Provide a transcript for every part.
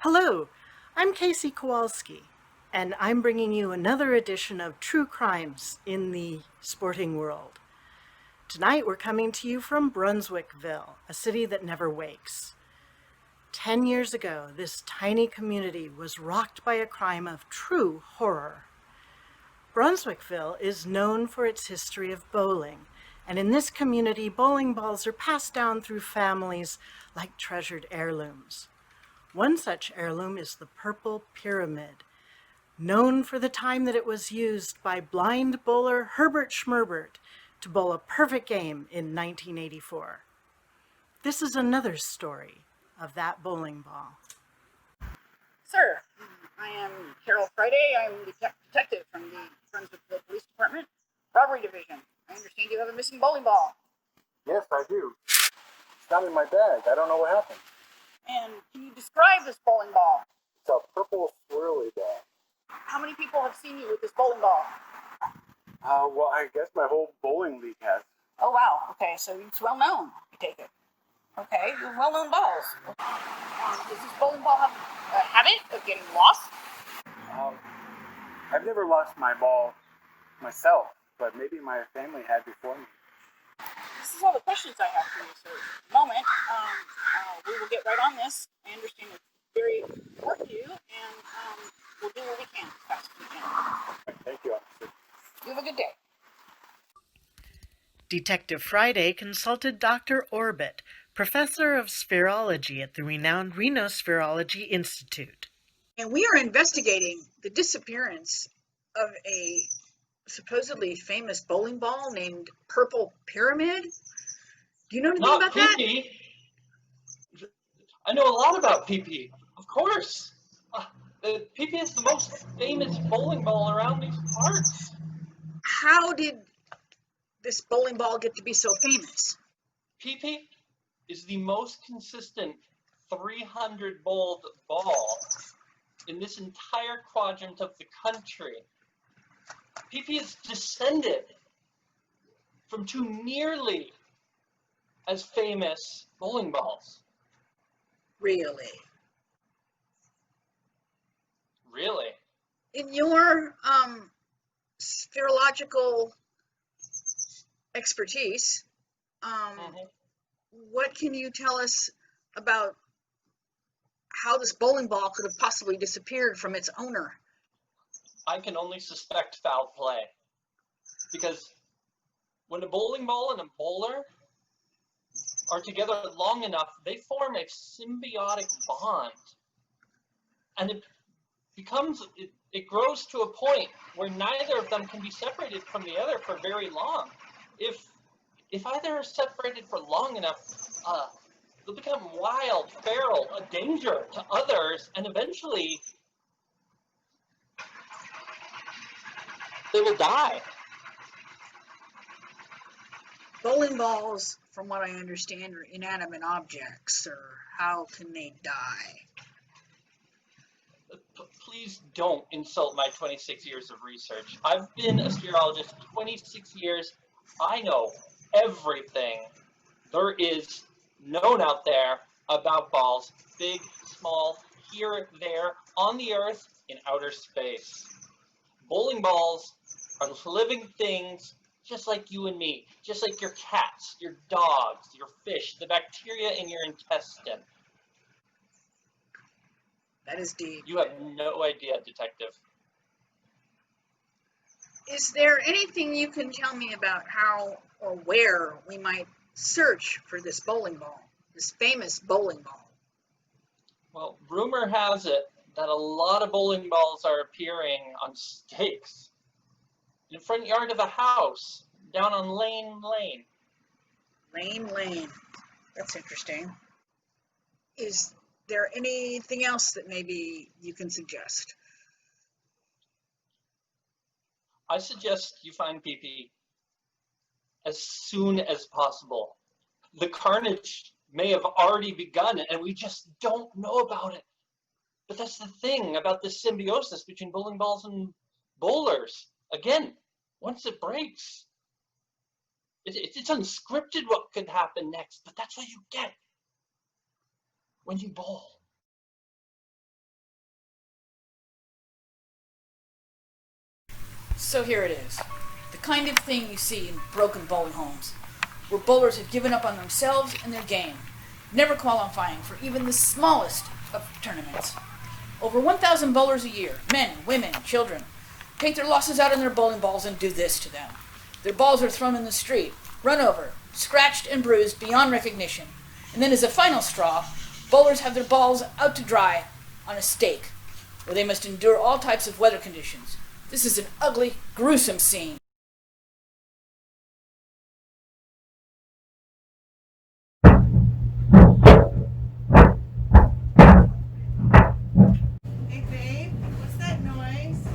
Hello, I'm Casey Kowalski, and I'm bringing you another edition of True Crimes in the Sporting World. Tonight we're coming to you from Brunswickville, a city that never wakes. 10 years ago, this tiny community was rocked by a crime of true horror. Brunswickville is known for its history of bowling, and in this community, bowling balls are passed down through families like treasured heirlooms. One such heirloom is the Purple Pyramid, known for the time that it was used by blind bowler Herbert Schmerbert to bowl a perfect game in 1984. This is another story of that bowling ball. Sir, I am Carol Friday. I'm the detective from the Brunswickville Police Department, Robbery Division. I understand you have a missing bowling ball. Yes, I do. It's not in my bag. I don't know what happened. And can you describe this bowling ball? It's a purple swirly bag. How many people have seen you with this bowling ball? Well, I guess my whole bowling league has. Oh, wow. Okay, so it's well known, I take it. Okay, you're well-known balls. Does this bowling ball have a habit of getting lost? Um, I've never lost my ball myself, but maybe my family had before me. This is all the questions I have for you, sir. At the moment, we will get right on this. I understand it's very important to you, and we'll do what we can as fast as we can. Thank you, officer. You have a good day. Detective Friday consulted Dr. Orbit, professor of spherology at the renowned Reno Spherology Institute. And we are investigating the disappearance of a supposedly famous bowling ball named Purple Pyramid. Do you know anything Not about that? PP. I know a lot about PP. Of course. PP is the most famous bowling ball around these parts. How did this bowling ball get to be so famous? PP is the most consistent 300 bowled ball in this entire quadrant of the country. PP is descended from two nearly as famous bowling balls. Really? Really? In your spherological expertise, what can you tell us about how this bowling ball could have possibly disappeared from its owner? I can only suspect foul play. Because when a bowling ball and a bowler are together long enough, they form a symbiotic bond. And it grows to a point where neither of them can be separated from the other for very long. If either are separated for long enough, they'll become wild, feral, a danger to others, and eventually they will die. Bowling balls, from what I understand, are inanimate objects, or how can they die? Please don't insult my 26 years of research. I've been a spherologist 26 years. I know everything there is known out there about balls, big, small, here, there, on the earth, in outer space. Bowling balls are living things just like you and me, just like your cats, your dogs, your fish, the bacteria in your intestine. That is deep. You have no idea, detective. Is there anything you can tell me about how or where we might search for this bowling ball, this famous bowling ball? Well, rumor has it that a lot of bowling balls are appearing on stakes in the front yard of a house down on Lane Lane. Lane. That's interesting. Is there anything else that maybe you can suggest? I suggest you find PP as soon as possible. The carnage may have already begun and we just don't know about it. But that's the thing about this symbiosis between bowling balls and bowlers. Again, once it breaks, it's unscripted what could happen next, but that's what you get when you bowl. So here it is. The kind of thing you see in broken bowling homes, where bowlers have given up on themselves and their game, never qualifying for even the smallest of tournaments. Over 1,000 bowlers a year, men, women, children, take their losses out on their bowling balls and do this to them. Their balls are thrown in the street, run over, scratched and bruised beyond recognition. And then as a final straw, bowlers have their balls out to dry on a stake, where they must endure all types of weather conditions. This is an ugly, gruesome scene. Hey babe, what's that noise?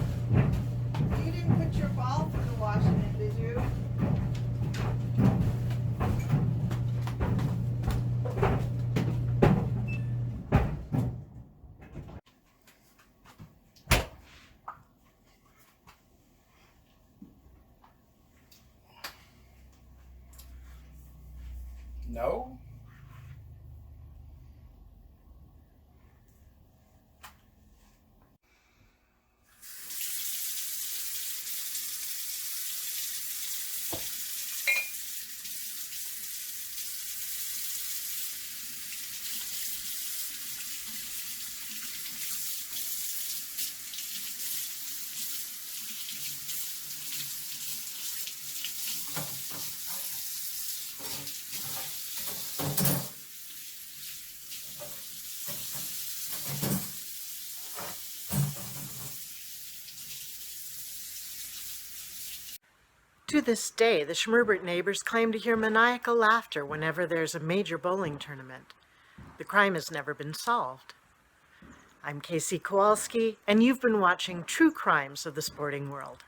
You didn't put your ball through the washing, did you? No? To this day, the Schmerbert neighbors claim to hear maniacal laughter whenever there's a major bowling tournament. The crime has never been solved. I'm Casey Kowalski, and you've been watching True Crimes of the Sporting World.